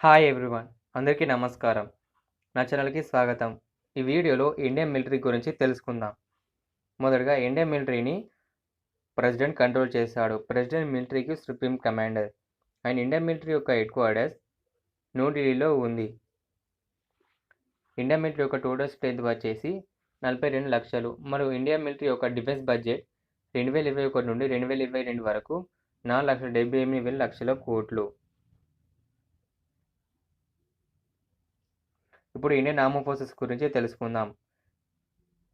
Hi everyone. అందరికీ నమస్కారం. నా ఛానల్‌కి స్వాగతం. ఈ వీడియోలో ఇండియన్ మిలిటరీ గురించి తెలుసుకుందాం. మొదటగా ఇండియన్ మిలిటరీని ప్రెసిడెంట్ కంట్రోల్ చేస్తాడు. ప్రెసిడెంట్ మిలిటరీకి supreme commander. And Indian military యొక్క హెడ్ క్వార్టర్స్ న్యూఢిల్లీలో ఉంది. ఇండియన్ మిలిటరీ యొక్క టోటల్ స్ట్రెంత్ వచ్చేసి 42 లక్షలు. మరియు ఇండియన్ మిలిటరీ యొక్క డిఫెన్స్ బడ్జెట్ 2021 నుండి 2022 వరకు 4,78,000 కోట్లు. ఇప్పుడు ఇండియన్ ఆర్మ్డ్ ఫోర్సెస్ గురించి తెలుసుకుందాం.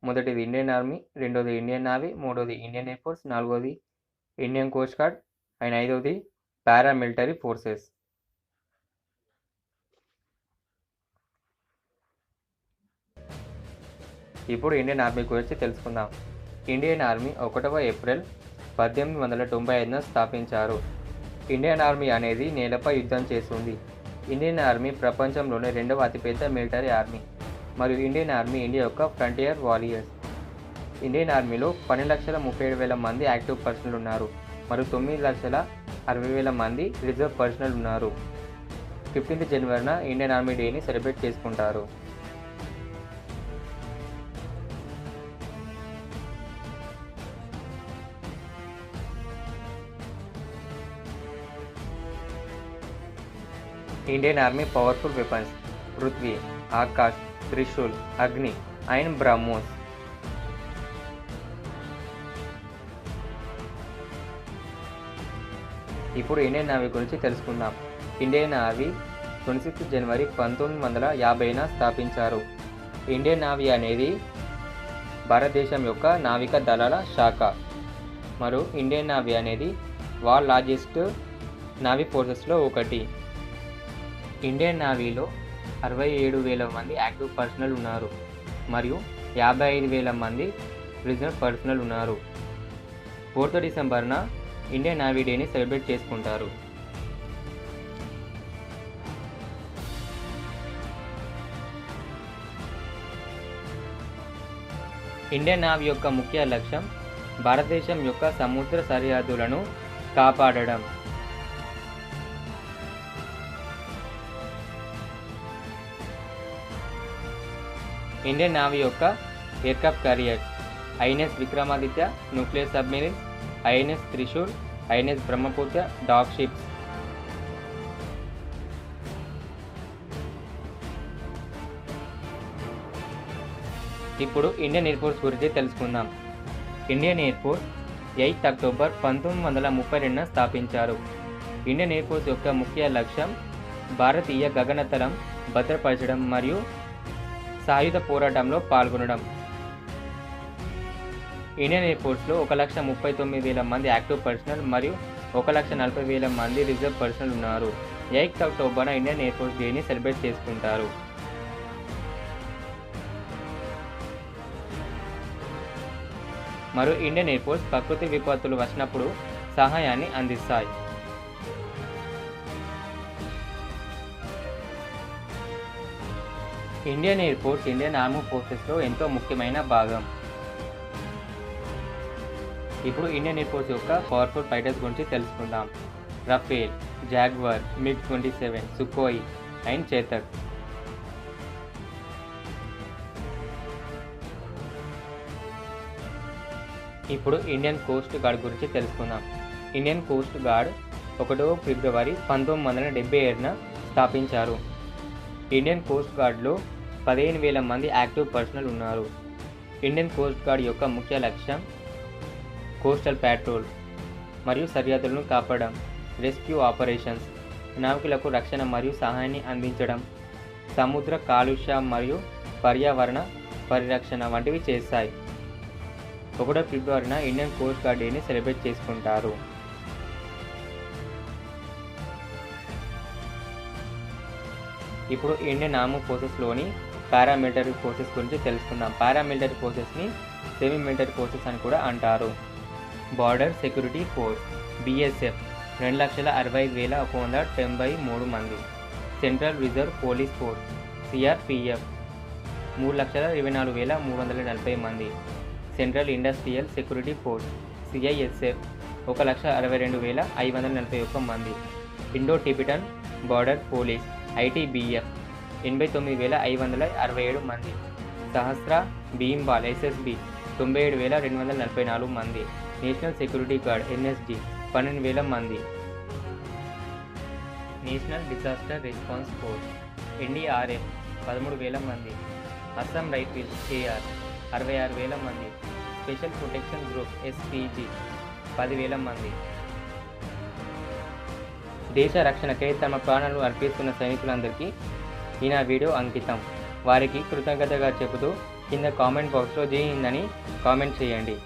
మొదటిది ఇండియన్ ఆర్మీ, రెండోది ఇండియన్ నేవీ, మూడోది ఇండియన్ ఎయిర్ ఫోర్స్, నాలుగోది ఇండియన్ కోస్ట్ గార్డ్ అండ్ ఐదవది పారామిలిటరీ ఫోర్సెస్. ఇప్పుడు ఇండియన్ ఆర్మీ గురించి తెలుసుకుందాం. ఇండియన్ ఆర్మీ 1వ ఏప్రిల్ 1895న స్థాపించారు. ఇండియన్ ఆర్మీ అనేది నేలపై యుద్ధం చేస్తుంది. ఇండియన్ ఆర్మీ ప్రపంచంలోనే రెండవ అతిపెద్ద మిలిటరీ ఆర్మీ మరియు ఇండియన్ ఆర్మీ ఇండియా యొక్క ఫ్రంటియర్ వారియర్స్. ఇండియన్ ఆర్మీలో 12,37,000 మంది యాక్టివ్ పర్సనల్ ఉన్నారు మరియు 9,60,000 మంది రిజర్వ్ పర్సనల్ ఉన్నారు. 15th జనవరిన ఇండియన్ ఆర్మీ డేని సెలబ్రేట్ చేసుకుంటారు. Indian army powerful weapons Prithvi, Akash, Trishul, అగ్ని అండ్ బ్రహ్మోస్. ఇప్పుడు ఇండియన్ నేవీ గురించి తెలుసుకుందాం. ఇండియన్ నేవీ 26 జనవరి 1950న స్థాపించారు. ఇండియన్ నేవీ అనేది భారతదేశం యొక్క నావికా దళాల శాఖ మరియు ఇండియన్ నేవీ అనేది వరల్డ్ లార్జెస్ట్ నేవీ ఫోర్సెస్లో ఒకటి. ఇండియన్ నేవీలో 67,000 మంది యాక్టివ్ పర్సనల్ ఉన్నారు మరియు 55,000 మంది రిజర్వ్ పర్సనల్ ఉన్నారు. 4th డిసెంబర్న ఇండియన్ నేవీ డేని సెలబ్రేట్ చేసుకుంటారు. ఇండియన్ నేవీ యొక్క ముఖ్య లక్ష్యం భారతదేశం యొక్క సముద్ర సరిహద్దులను కాపాడడం. ఇండియన్ నేవీ యొక్క aircraft carriers INS Vikramaditya, nuclear submarines, INS Trishul, INS Brahmaputra, dock ships. ఇప్పుడు ఇండియన్ ఎయిర్ ఫోర్స్ గురించి తెలుసుకుందాం. Indian Air Force 8th October 1932న స్థాపించారు. ఇండియన్ ఎయిర్ ఫోర్స్ యొక్క ముఖ్య లక్ష్యం భారతీయ గగనతలం భద్రపరచడం మరియు సాయుధ పోరాటంలో పాల్గొనడం. ఇండియన్ ఎయిర్ ఫోర్స్లో 1,39,000 మంది యాక్టివ్ పర్సనల్ మరియు 1,40,000 మంది రిజర్వ్ పర్సనల్ ఉన్నారు. 8th అక్టోబర్న ఇండియన్ ఎయిర్ ఫోర్స్ డేని సెలబ్రేట్ చేసుకుంటారు. మరియు ఇండియన్ ఎయిర్ ఫోర్స్ ప్రకృతి విపత్తులు వచ్చినప్పుడు సహాయాన్ని అందిస్తాయి. Indian Air Force Indian armed ఫోర్సెస్లో ఎంతో ముఖ్యమైన భాగం. ఇప్పుడు ఇండియన్ ఎయిర్ ఫోర్స్ యొక్క పవర్ఫుల్ ఫైటర్స్ గురించి తెలుసుకుందాం. Rafale, Jaguar, MiG-27, Sukhoi and Chetak. ఇప్పుడు ఇండియన్ కోస్ట్ గార్డ్ గురించి తెలుసుకుందాం. ఇండియన్ కోస్ట్ గార్డ్ 1వ ఫిబ్రవరి 1977న స్థాపించారు. ఇండియన్ కోస్ట్ గార్డ్లో 15,000 మంది యాక్టివ్ పర్సనల్ ఉన్నారు. ఇండియన్ కోస్ట్ గార్డ్ యొక్క ముఖ్య లక్ష్యం కోస్టల్ ప్యాట్రోల్ మరియు సరిహద్దులను కాపాడడం, రెస్క్యూ ఆపరేషన్స్, నావికులకు రక్షణ మరియు సహాయాన్ని అందించడం, సముద్ర కాలుష్య మరియు పర్యావరణ పరిరక్షణ వంటివి చేస్తాయి. 1వ ఫిబ్రవరిన ఇండియన్ కోస్ట్ గార్డ్ డేని సెలబ్రేట్ చేసుకుంటారు. ఇప్పుడు ఇండియన్ ఆర్మ్డ్ ఫోర్సెస్లోని పారామిలిటరీ ఫోర్సెస్ గురించి తెలుసుకుందాం. పారామిలిటరీ ఫోర్సెస్ని సెమీ మిలిటరీ ఫోర్సెస్ అని కూడా అంటారు. బార్డర్ సెక్యూరిటీ ఫోర్స్ BSF 2,65,193 మంది. Central reserve police force CRPF 3,24,340 మంది. Central industrial security force CISF 1,62,541 మంది. ఇండో టిబెటన్ బార్డర్ పోలీస్ ఐటీబీఎఫ్ 89,567 మంది, సహస్ర భీమ్బాల్ ఎస్ఎస్బి 97,244 మంది, నేషనల్ సెక్యూరిటీ గార్డ్ ఎన్ఎస్జి 12,000 మంది, national disaster response force NDRF 13,000 మంది, అస్సాం రైఫిల్స్ ఏఆర్ 66,000 మంది, స్పెషల్ ప్రొటెక్షన్ గ్రూప్ ఎస్పీజీ 10,000 మంది. దేశ రక్షణకై తమ ప్రాణాలను అర్పిస్తున్న సైనికులందరికీ ఈ నా వీడియో అంకితం. వారికి కృతజ్ఞతగా చెబుతూ కింద కామెంట్ బాక్స్లో జై హింద్ అని కామెంట్ చేయండి.